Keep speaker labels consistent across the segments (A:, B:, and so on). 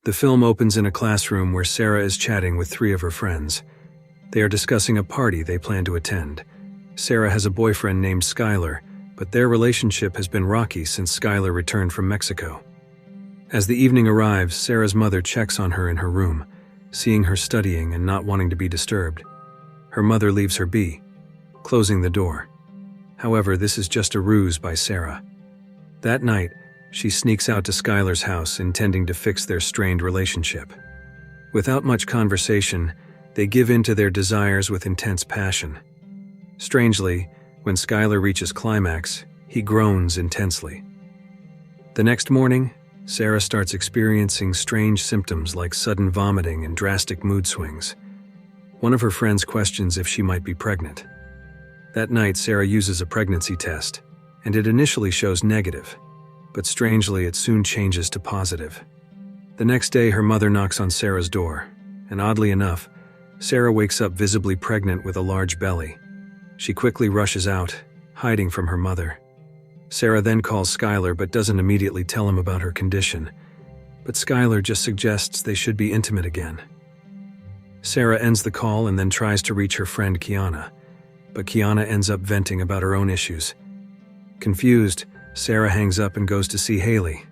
A: The film opens in a classroom where Sarah is chatting with three of her friends. They are discussing a party they plan to attend. Sarah has a boyfriend named Skylar, but their relationship has been rocky since Skylar returned from Mexico. As the evening arrives, Sarah's mother checks on her in her room, seeing her studying and not wanting to be disturbed. Her mother leaves her be, closing the door. However, this is just a ruse by Sarah. That night, she sneaks out to Skylar's house, intending to fix their strained relationship. Without much conversation, they give in to their desires with intense passion. Strangely, when Skylar reaches climax, he groans intensely. The next morning, Sarah starts experiencing strange symptoms like sudden vomiting and drastic mood swings. One of her friends questions if she might be pregnant. That night, Sarah uses a pregnancy test, and it initially shows negative, but strangely it soon changes to positive. The next day, her mother knocks on Sarah's door, and oddly enough, Sarah wakes up visibly pregnant with a large belly. She quickly rushes out, hiding from her mother. Sarah then calls Skylar but doesn't immediately tell him about her condition, but Skylar just suggests they should be intimate again. Sarah ends the call and then tries to reach her friend Kiana, but Kiana ends up venting about her own issues. Confused, Sarah hangs up and goes to see Haley,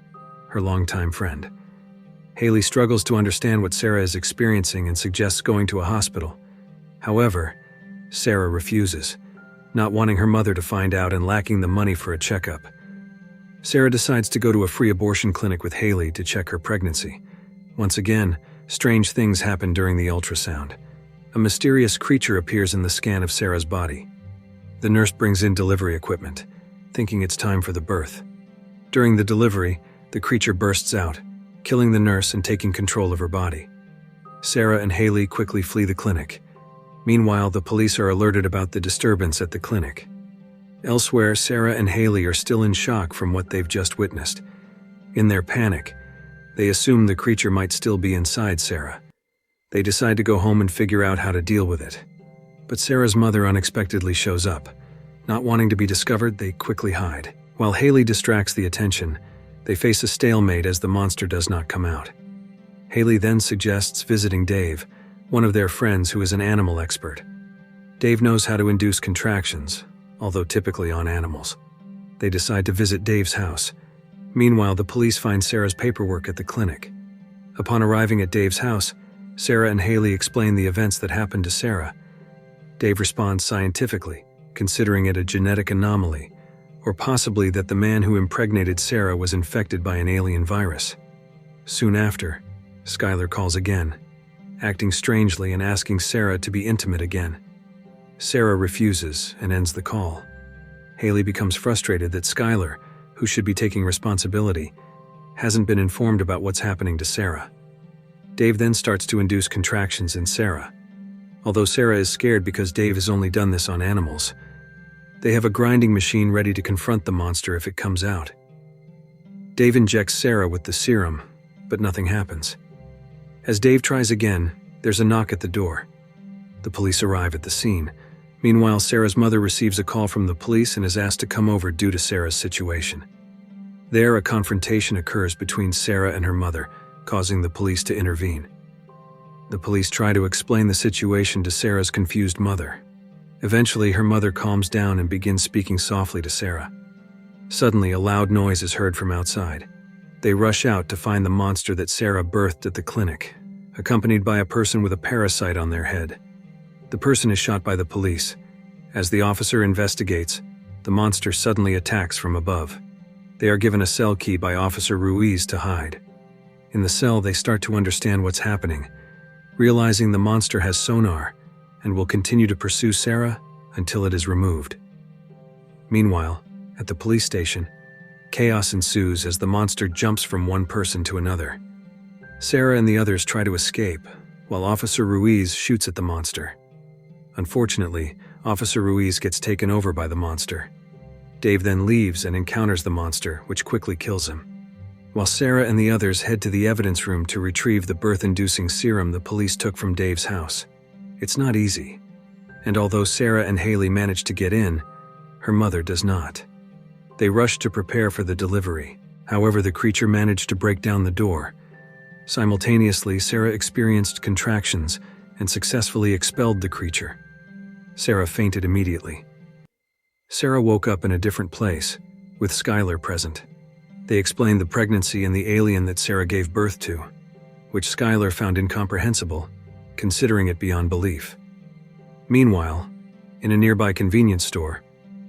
A: her longtime friend. Haley struggles to understand what Sarah is experiencing and suggests going to a hospital. However, Sarah refuses, not wanting her mother to find out and lacking the money for a checkup. Sarah decides to go to a free abortion clinic with Haley to check her pregnancy. Once again, strange things happen during the ultrasound. A mysterious creature appears in the scan of Sarah's body. The nurse brings in delivery equipment, thinking it's time for the birth. During the delivery, the creature bursts out, killing the nurse and taking control of her body. Sarah and Haley quickly flee the clinic. Meanwhile, the police are alerted about the disturbance at the clinic. Elsewhere, Sarah and Haley are still in shock from what they've just witnessed. In their panic, they assume the creature might still be inside Sarah. They decide to go home and figure out how to deal with it. But Sarah's mother unexpectedly shows up. Not wanting to be discovered, they quickly hide. While Haley distracts the attention, they face a stalemate as the monster does not come out. Haley then suggests visiting Dave, one of their friends who is an animal expert. Dave knows how to induce contractions, although typically on animals. They decide to visit Dave's house. Meanwhile, the police find Sarah's paperwork at the clinic. Upon arriving at Dave's house, Sarah and Haley explain the events that happened to Sarah. Dave responds scientifically, considering it a genetic anomaly, or possibly that the man who impregnated Sarah was infected by an alien virus. Soon after, Skylar calls again, acting strangely and asking Sarah to be intimate again. Sarah refuses and ends the call. Haley becomes frustrated that Skylar, who should be taking responsibility, hasn't been informed about what's happening to Sarah. Dave then starts to induce contractions in Sarah. Although Sarah is scared because Dave has only done this on animals, they have a grinding machine ready to confront the monster if it comes out. Dave injects Sarah with the serum, but nothing happens. As Dave tries again, there's a knock at the door. The police arrive at the scene. Meanwhile, Sarah's mother receives a call from the police and is asked to come over due to Sarah's situation. There, a confrontation occurs between Sarah and her mother, causing the police to intervene. The police try to explain the situation to Sarah's confused mother. Eventually, her mother calms down and begins speaking softly to Sarah. Suddenly, a loud noise is heard from outside. They rush out to find the monster that Sarah birthed at the clinic, accompanied by a person with a parasite on their head. The person is shot by the police. As the officer investigates, the monster suddenly attacks from above. They are given a cell key by Officer Ruiz to hide. In the cell, they start to understand what's happening, realizing the monster has sonar and will continue to pursue Sarah until it is removed. Meanwhile, at the police station, chaos ensues as the monster jumps from one person to another. Sarah and the others try to escape, while Officer Ruiz shoots at the monster. Unfortunately, Officer Ruiz gets taken over by the monster. Dave then leaves and encounters the monster, which quickly kills him. While Sarah and the others head to the evidence room to retrieve the birth-inducing serum the police took from Dave's house. It's not easy, and although Sarah and Haley manage to get in, her mother does not. They rush to prepare for the delivery. However, the creature managed to break down the door. Simultaneously, Sarah experienced contractions and successfully expelled the creature. Sarah fainted immediately. Sarah woke up in a different place, with Skylar present. They explained the pregnancy and the alien that Sarah gave birth to, which Skylar found incomprehensible, considering it beyond belief. Meanwhile, in a nearby convenience store,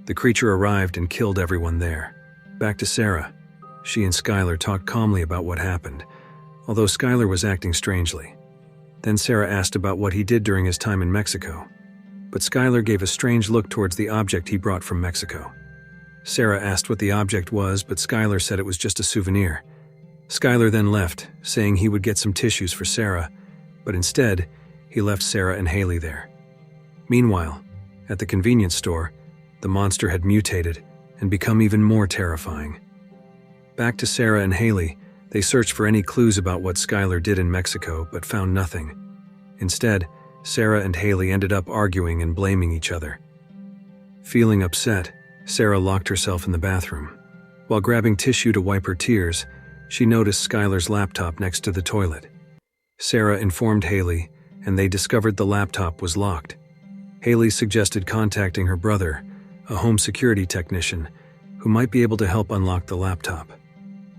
A: the creature arrived and killed everyone there. Back to Sarah. She and Skylar talked calmly about what happened, although Skylar was acting strangely. Then Sarah asked about what he did during his time in Mexico, but Skylar gave a strange look towards the object he brought from Mexico. Sarah asked what the object was, but Skylar said it was just a souvenir. Skylar then left, saying he would get some tissues for Sarah, but instead, he left Sarah and Haley there. Meanwhile, at the convenience store, the monster had mutated and become even more terrifying. Back to Sarah and Haley, they searched for any clues about what Skylar did in Mexico, but found nothing. Instead, Sarah and Haley ended up arguing and blaming each other. Feeling upset, Sarah locked herself in the bathroom. While grabbing tissue to wipe her tears, she noticed Skylar's laptop next to the toilet. Sarah informed Haley, and they discovered the laptop was locked. Haley suggested contacting her brother, a home security technician, who might be able to help unlock the laptop.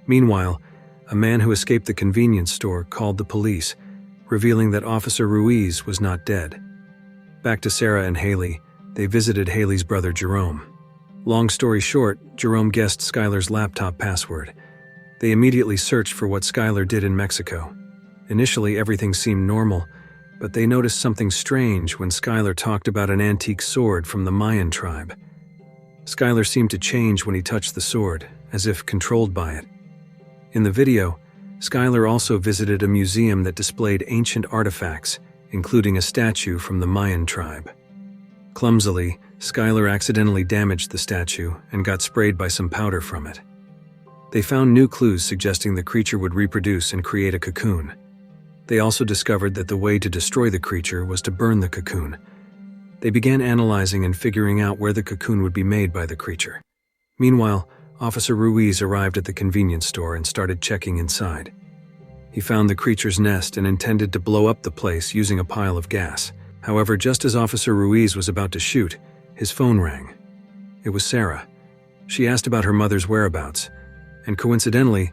A: Meanwhile, a man who escaped the convenience store called the police, revealing that Officer Ruiz was not dead. Back to Sarah and Haley, they visited Haley's brother Jerome. Long story short, Jerome guessed Skylar's laptop password. They immediately searched for what Skylar did in Mexico. Initially, everything seemed normal, but they noticed something strange when Skylar talked about an antique sword from the Mayan tribe. Skylar seemed to change when he touched the sword, as if controlled by it. In the video, Skylar also visited a museum that displayed ancient artifacts, including a statue from the Mayan tribe. Clumsily, Skylar accidentally damaged the statue and got sprayed by some powder from it. They found new clues suggesting the creature would reproduce and create a cocoon. They also discovered that the way to destroy the creature was to burn the cocoon. They began analyzing and figuring out where the cocoon would be made by the creature. Meanwhile, Officer Ruiz arrived at the convenience store and started checking inside. He found the creature's nest and intended to blow up the place using a pile of gas. However, just as Officer Ruiz was about to shoot, his phone rang. It was Sarah. She asked about her mother's whereabouts, and coincidentally,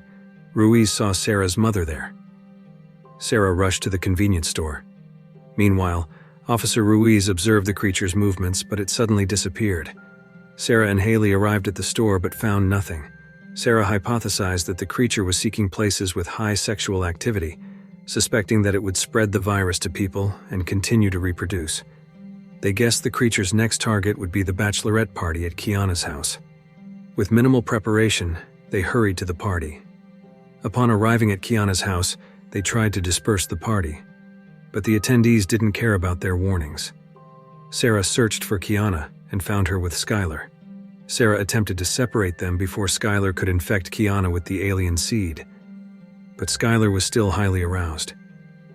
A: Ruiz saw Sarah's mother there. Sarah rushed to the convenience store. Meanwhile, Officer Ruiz observed the creature's movements, but it suddenly disappeared. Sarah and Haley arrived at the store but found nothing. Sarah hypothesized that the creature was seeking places with high sexual activity, suspecting that it would spread the virus to people and continue to reproduce. They guessed the creature's next target would be the bachelorette party at Kiana's house. With minimal preparation, they hurried to the party. Upon arriving at Kiana's house, they tried to disperse the party, but the attendees didn't care about their warnings. Sarah searched for Kiana and found her with Skylar. Sarah attempted to separate them before Skylar could infect Kiana with the alien seed, but Skylar was still highly aroused.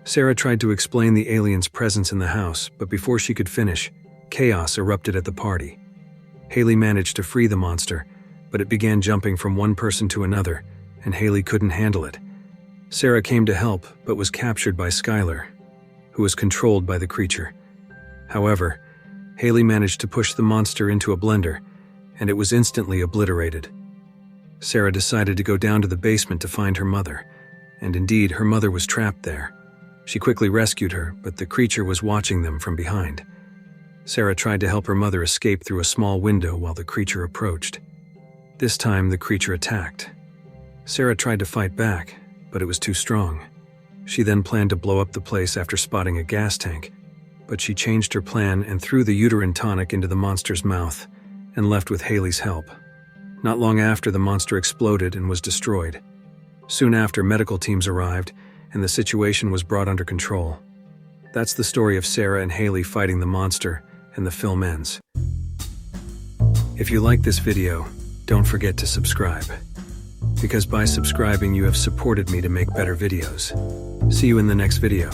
A: Sarah tried to explain the alien's presence in the house, but before she could finish, chaos erupted at the party. Haley managed to free the monster, but it began jumping from one person to another, and Haley couldn't handle it. Sarah came to help, but was captured by Skylar, who was controlled by the creature. However, Haley managed to push the monster into a blender, and it was instantly obliterated. Sarah decided to go down to the basement to find her mother, and indeed, her mother was trapped there. She quickly rescued her, but the creature was watching them from behind. Sarah tried to help her mother escape through a small window while the creature approached. This time, the creature attacked. Sarah tried to fight back, but it was too strong. She then planned to blow up the place after spotting a gas tank, but she changed her plan and threw the uterine tonic into the monster's mouth and left with Haley's help. Not long after, the monster exploded and was destroyed. Soon after, medical teams arrived, and the situation was brought under control. That's the story of Sarah and Haley fighting the monster, and the film ends. If you like this video, don't forget to subscribe, because by subscribing you have supported me to make better videos. See you in the next video.